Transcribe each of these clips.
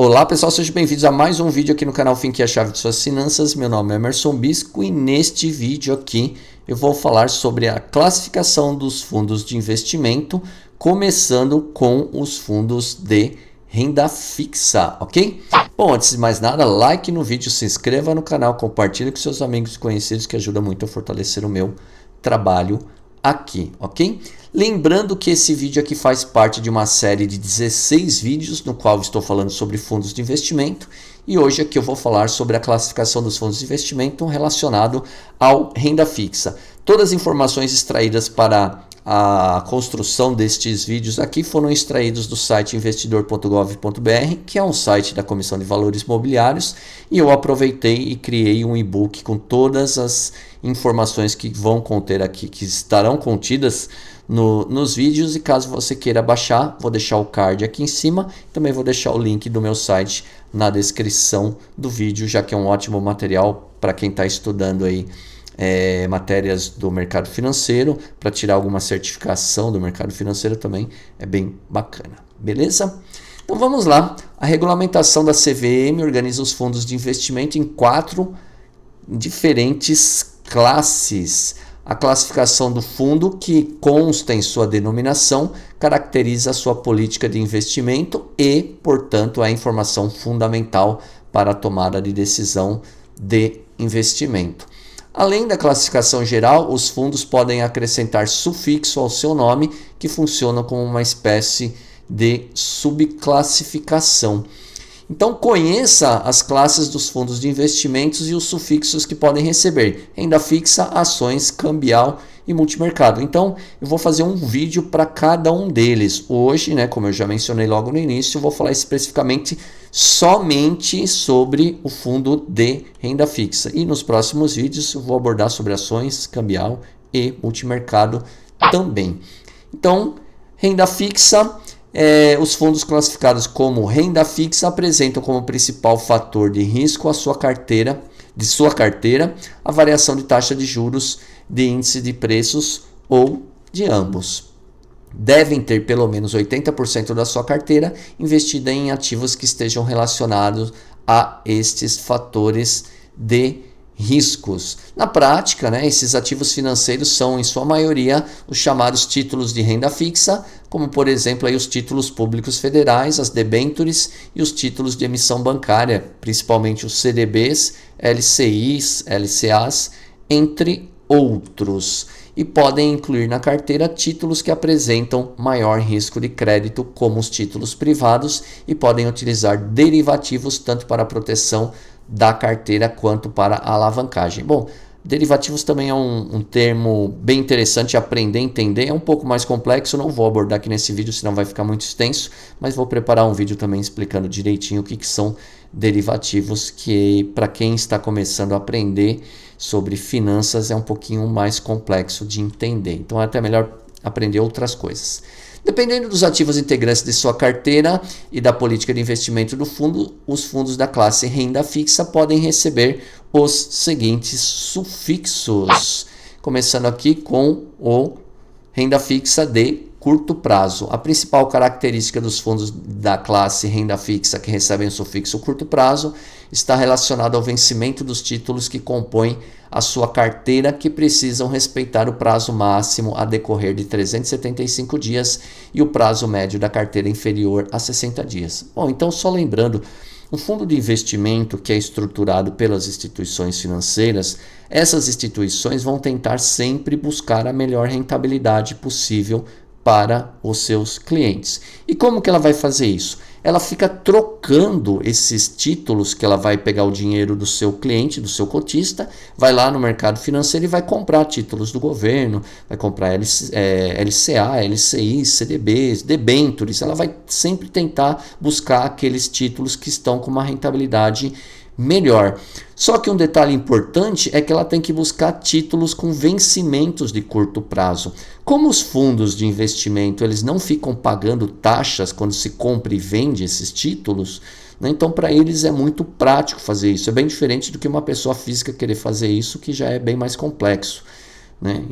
Olá pessoal, sejam bem-vindos a mais um vídeo aqui no canal Finque, a chave de suas finanças. Meu nome é Emerson Bisco e neste vídeo aqui eu vou falar sobre a classificação dos fundos de investimento, começando com os fundos de renda fixa, ok? Bom, antes de mais nada, like no vídeo, se inscreva no canal, compartilhe com seus amigos e conhecidos, que ajuda muito a fortalecer o meu trabalho aqui, ok? Lembrando que esse vídeo aqui faz parte de uma série de 16 vídeos no qual estou falando sobre fundos de investimento, e hoje aqui eu vou falar sobre a classificação dos fundos de investimento relacionado ao renda fixa. Todas as informações extraídas para a construção destes vídeos aqui foram extraídos do site investidor.gov.br, que é um site da Comissão de Valores Mobiliários, e eu aproveitei e criei um e-book com todas as informações que vão conter aqui, que estarão contidas nos vídeos, e caso você queira baixar, vou deixar o card aqui em cima, também vou deixar o link do meu site na descrição do vídeo, já que é um ótimo material para quem está estudando aí matérias do mercado financeiro, para tirar alguma certificação do mercado financeiro também é bem bacana, beleza? Então vamos lá. A regulamentação da CVM organiza os fundos de investimento em 4 diferentes classes. A classificação do fundo, que consta em sua denominação, caracteriza a sua política de investimento e, portanto, é a informação fundamental para a tomada de decisão de investimento. Além da classificação geral, os fundos podem acrescentar sufixo ao seu nome, que funcionam como uma espécie de subclassificação. Então, conheça as classes dos fundos de investimentos e os sufixos que podem receber: renda fixa, ações, cambial e multimercado. Então, eu vou fazer um vídeo para cada um deles. Hoje, como eu já mencionei logo no início, eu vou falar especificamente somente sobre o fundo de renda fixa. E nos próximos vídeos eu vou abordar sobre ações, cambial e multimercado também. Então, renda fixa. Os fundos classificados como renda fixa apresentam como principal fator de risco de sua carteira a variação de taxa de juros, de índice de preços ou de ambos. Devem ter pelo menos 80% da sua carteira investida em ativos que estejam relacionados a estes fatores de riscos. Na prática, esses ativos financeiros são, em sua maioria, os chamados títulos de renda fixa, como, por exemplo, os títulos públicos federais, as debêntures e os títulos de emissão bancária, principalmente os CDBs, LCIs, LCAs, entre outros. E podem incluir na carteira títulos que apresentam maior risco de crédito, como os títulos privados, e podem utilizar derivativos tanto para a proteção da carteira quanto para a alavancagem. Bom, derivativos também é um termo bem interessante aprender a entender, é um pouco mais complexo, não vou abordar aqui nesse vídeo, senão vai ficar muito extenso, mas vou preparar um vídeo também explicando direitinho o que são derivativos, que para quem está começando a aprender sobre finanças é um pouquinho mais complexo de entender, então é até melhor aprender outras coisas. Dependendo dos ativos integrantes de sua carteira e da política de investimento do fundo, os fundos da classe renda fixa podem receber os seguintes sufixos. Começando aqui com o renda fixa de curto prazo. A principal característica dos fundos da classe renda fixa que recebem o sufixo curto prazo está relacionada ao vencimento dos títulos que compõem a sua carteira, que precisam respeitar o prazo máximo a decorrer de 375 dias e o prazo médio da carteira inferior a 60 dias. Bom, então só lembrando, um fundo de investimento que é estruturado pelas instituições financeiras, essas instituições vão tentar sempre buscar a melhor rentabilidade possível para os seus clientes. E como que ela vai fazer isso? Ela fica trocando esses títulos, que ela vai pegar o dinheiro do seu cliente, do seu cotista, vai lá no mercado financeiro e vai comprar títulos do governo, vai comprar LCA, LCI, CDBs, debêntures. Ela vai sempre tentar buscar aqueles títulos que estão com uma rentabilidade melhor. Só que um detalhe importante é que ela tem que buscar títulos com vencimentos de curto prazo. Como os fundos de investimento eles não ficam pagando taxas quando se compra e vende esses títulos, então para eles é muito prático fazer isso. É bem diferente do que uma pessoa física querer fazer isso, que já é bem mais complexo.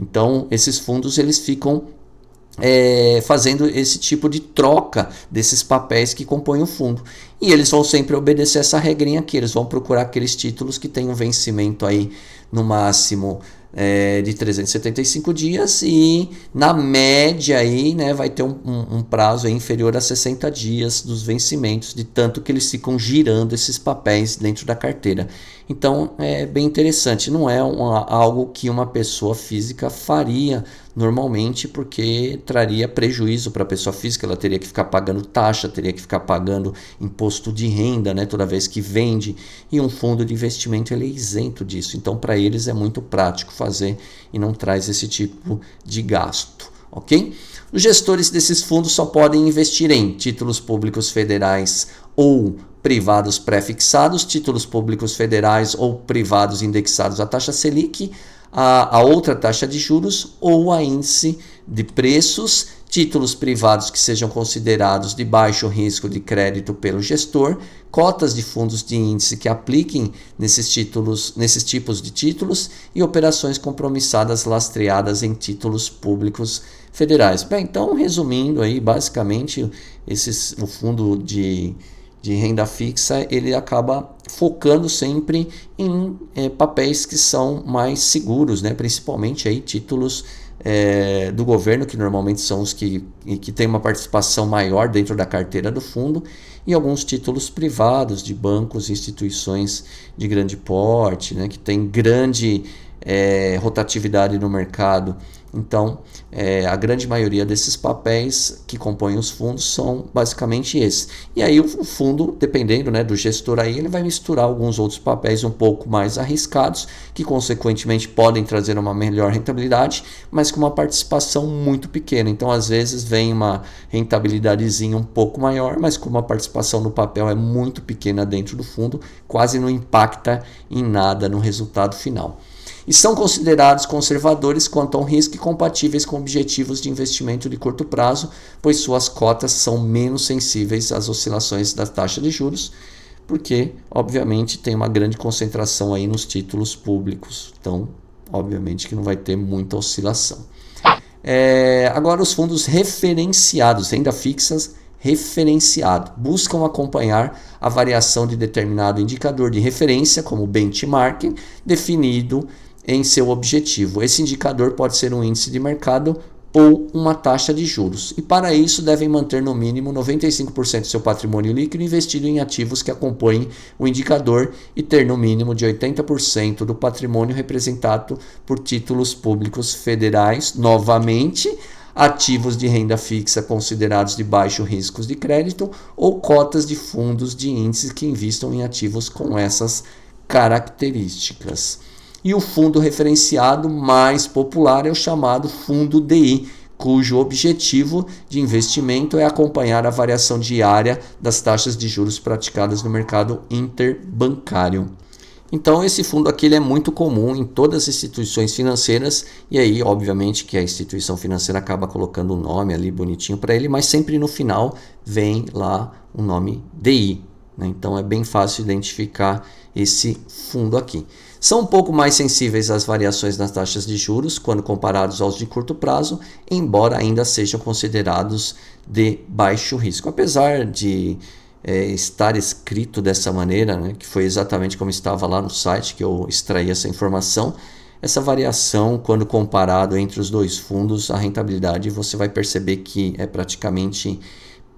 Então esses fundos eles ficam fazendo esse tipo de troca desses papéis que compõem o fundo. E eles vão sempre obedecer essa regrinha aqui, eles vão procurar aqueles títulos que têm um vencimento aí no máximo de 375 dias e na média aí, né, vai ter um prazo aí inferior a 60 dias dos vencimentos, de tanto que eles ficam girando esses papéis dentro da carteira. Então é bem interessante, não é algo que uma pessoa física faria normalmente, porque traria prejuízo para a pessoa física, ela teria que ficar pagando taxa, teria que ficar pagando imposto de renda, né, toda vez que vende, e um fundo de investimento ele é isento disso, então para eles é muito prático fazer e não traz esse tipo de gasto, ok? Os gestores desses fundos só podem investir em títulos públicos federais ou privados pré-fixados, títulos públicos federais ou privados indexados à taxa Selic, a outra taxa de juros ou a índice de preços, títulos privados que sejam considerados de baixo risco de crédito pelo gestor, cotas de fundos de índice que apliquem nesses tipos de títulos e operações compromissadas lastreadas em títulos públicos federais. Bem, então, resumindo aí, basicamente, o fundo de renda fixa, ele acaba focando sempre em papéis que são mais seguros, né? Principalmente aí títulos do governo, que normalmente são os que têm uma participação maior dentro da carteira do fundo, e alguns títulos privados de bancos e instituições de grande porte, né? Que tem grande rotatividade no mercado. Então, a grande maioria desses papéis que compõem os fundos são basicamente esses. E aí o fundo, dependendo, né, do gestor, aí, ele vai misturar alguns outros papéis um pouco mais arriscados, que consequentemente podem trazer uma melhor rentabilidade, mas com uma participação muito pequena. Então, às vezes, vem uma rentabilidadezinha um pouco maior, mas com uma participação no papel é muito pequena dentro do fundo, quase não impacta em nada no resultado final. E são considerados conservadores quanto ao risco e compatíveis com objetivos de investimento de curto prazo, pois suas cotas são menos sensíveis às oscilações da taxa de juros, porque, obviamente, tem uma grande concentração aí nos títulos públicos. Então, obviamente que não vai ter muita oscilação. Agora, os fundos referenciados, renda fixas referenciado, buscam acompanhar a variação de determinado indicador de referência, como benchmarking, definido em seu objetivo. Esse indicador pode ser um índice de mercado ou uma taxa de juros. E para isso devem manter no mínimo 95% do seu patrimônio líquido investido em ativos que acompanhem o indicador e ter no mínimo de 80% do patrimônio representado por títulos públicos federais, novamente, ativos de renda fixa considerados de baixo risco de crédito ou cotas de fundos de índices que investam em ativos com essas características. E o fundo referenciado mais popular é o chamado fundo DI, cujo objetivo de investimento é acompanhar a variação diária das taxas de juros praticadas no mercado interbancário. Então esse fundo aqui ele é muito comum em todas as instituições financeiras, e aí obviamente que a instituição financeira acaba colocando um nome ali bonitinho para ele, mas sempre no final vem lá o nome DI, né? Então é bem fácil identificar esse fundo aqui. São um pouco mais sensíveis às variações nas taxas de juros quando comparados aos de curto prazo, embora ainda sejam considerados de baixo risco. Apesar de estar escrito dessa maneira, né, que foi exatamente como estava lá no site que eu extraí essa informação, essa variação, quando comparado entre os dois fundos, a rentabilidade você vai perceber que é praticamente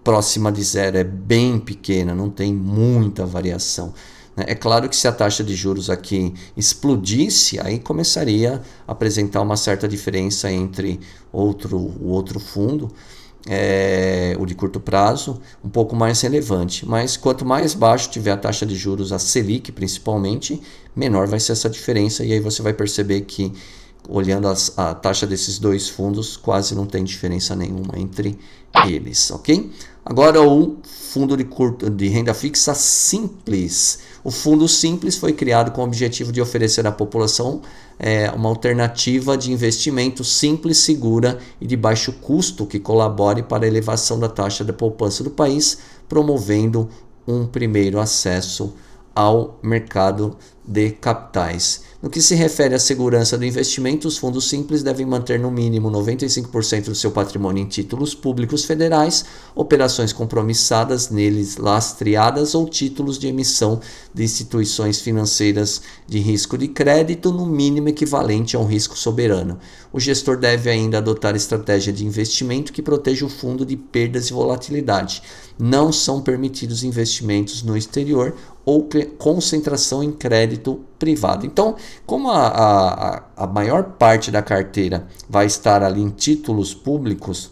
próxima de zero, é bem pequena, não tem muita variação. É claro que se a taxa de juros aqui explodisse, aí começaria a apresentar uma certa diferença entre o outro fundo, o de curto prazo, um pouco mais relevante. Mas quanto mais baixo tiver a taxa de juros, a Selic principalmente, menor vai ser essa diferença. E aí você vai perceber que, olhando a taxa desses dois fundos, quase não tem diferença nenhuma entre eles, ok? Agora o fundo de renda fixa simples. O fundo simples foi criado com o objetivo de oferecer à população uma alternativa de investimento simples, segura e de baixo custo que colabore para a elevação da taxa de poupança do país, promovendo um primeiro acesso ao mercado de capitais. No que se refere à segurança do investimento, os fundos simples devem manter no mínimo 95% do seu patrimônio em títulos públicos federais, operações compromissadas neles lastreadas ou títulos de emissão de instituições financeiras de risco de crédito, no mínimo equivalente a um risco soberano. O gestor deve ainda adotar estratégia de investimento que proteja o fundo de perdas e volatilidade. Não são permitidos investimentos no exterior ou concentração em crédito privado. Então, como a maior parte da carteira vai estar ali em títulos públicos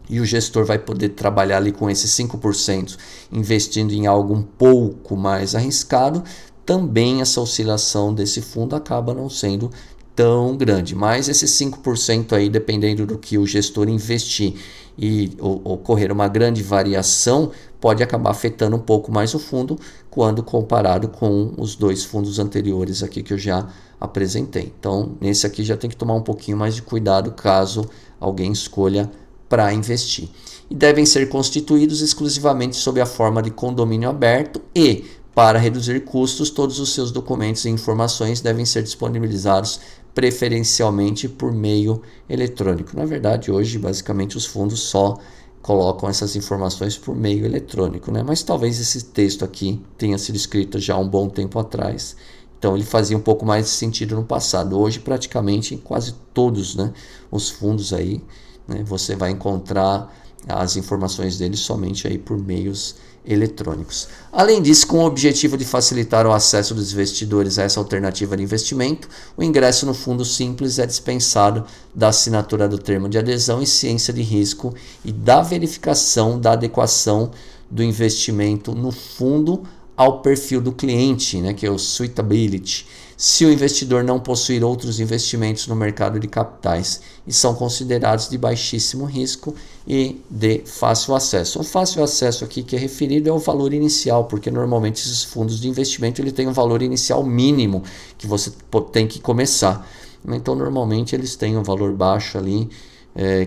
e o gestor vai poder trabalhar ali com esses 5% investindo em algo um pouco mais arriscado, também essa oscilação desse fundo acaba não sendo tão grande. Mas esses 5% aí, dependendo do que o gestor investir e ocorrer uma grande variação, pode acabar afetando um pouco mais o fundo quando comparado com os dois fundos anteriores aqui que eu já apresentei. Então, nesse aqui já tem que tomar um pouquinho mais de cuidado caso alguém escolha para investir. E devem ser constituídos exclusivamente sob a forma de condomínio aberto e, para reduzir custos, todos os seus documentos e informações devem ser disponibilizados preferencialmente por meio eletrônico. Na verdade, hoje, basicamente, os fundos só colocam essas informações por meio eletrônico, né? Mas talvez esse texto aqui tenha sido escrito já há um bom tempo atrás. Então, ele fazia um pouco mais de sentido no passado. Hoje, praticamente, quase todos, né, os fundos aí, né, você vai encontrar as informações deles somente aí por meios eletrônicos. Além disso, com o objetivo de facilitar o acesso dos investidores a essa alternativa de investimento, o ingresso no fundo simples é dispensado da assinatura do termo de adesão e ciência de risco e da verificação da adequação do investimento no fundo ao perfil do cliente, né, que é o suitability, se o investidor não possuir outros investimentos no mercado de capitais e são considerados de baixíssimo risco e de fácil acesso. O fácil acesso aqui que é referido é o valor inicial, porque normalmente esses fundos de investimento ele tem um valor inicial mínimo que você tem que começar. Então normalmente eles têm um valor baixo ali,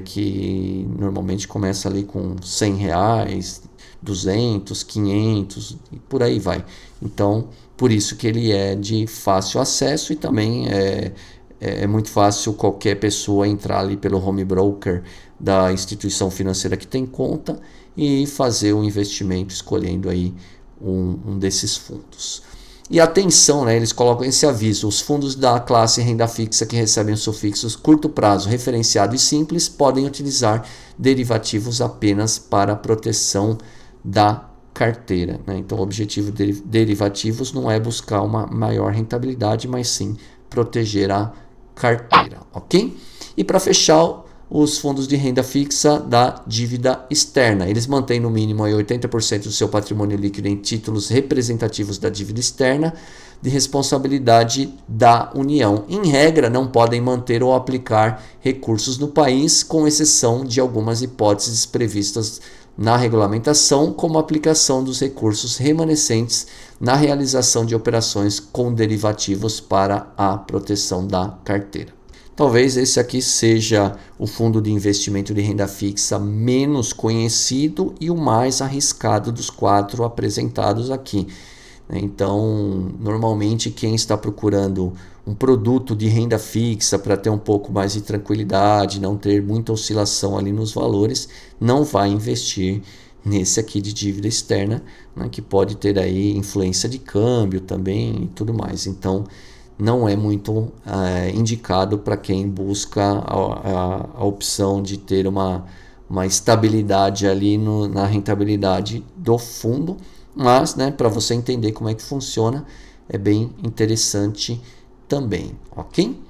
que normalmente começa ali com R$100, 200, 500 e por aí vai. Então, por isso que ele é de fácil acesso e também é muito fácil qualquer pessoa entrar ali pelo home broker da instituição financeira que tem conta e fazer um investimento escolhendo aí um desses fundos. E atenção, né, eles colocam esse aviso: os fundos da classe renda fixa que recebem os sufixos curto prazo, referenciado e simples podem utilizar derivativos apenas para proteção da carteira, né? Então o objetivo de derivativos não é buscar uma maior rentabilidade, mas sim proteger a carteira, ok? E para fechar, os fundos de renda fixa da dívida externa, eles mantêm no mínimo 80% do seu patrimônio líquido em títulos representativos da dívida externa de responsabilidade da União. Em regra, não podem manter ou aplicar recursos no país, com exceção de algumas hipóteses previstas na regulamentação, como a aplicação dos recursos remanescentes na realização de operações com derivativos para a proteção da carteira. Talvez esse aqui seja o fundo de investimento de renda fixa menos conhecido e o mais arriscado dos 4 apresentados aqui. Então, normalmente quem está procurando um produto de renda fixa para ter um pouco mais de tranquilidade, não ter muita oscilação ali nos valores, não vai investir nesse aqui de dívida externa, né, que pode ter aí influência de câmbio também e tudo mais. Então, não é muito indicado para quem busca a opção de ter uma estabilidade ali na rentabilidade do fundo. Mas, né, para você entender como é que funciona, é bem interessante também, ok?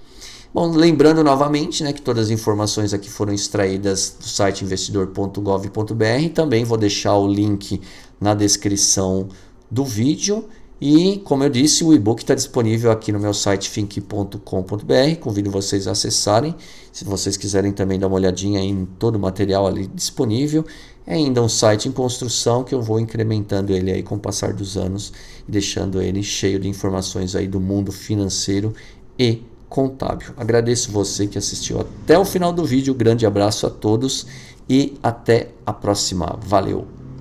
Bom, lembrando novamente, né, que todas as informações aqui foram extraídas do site investidor.gov.br. Também vou deixar o link na descrição do vídeo. E, como eu disse, o e-book está disponível aqui no meu site think.com.br. Convido vocês a acessarem. Se vocês quiserem também dar uma olhadinha em todo o material ali disponível. É ainda um site em construção que eu vou incrementando ele aí com o passar dos anos e deixando ele cheio de informações aí do mundo financeiro e contábil. Agradeço você que assistiu até o final do vídeo. Grande abraço a todos e até a próxima. Valeu!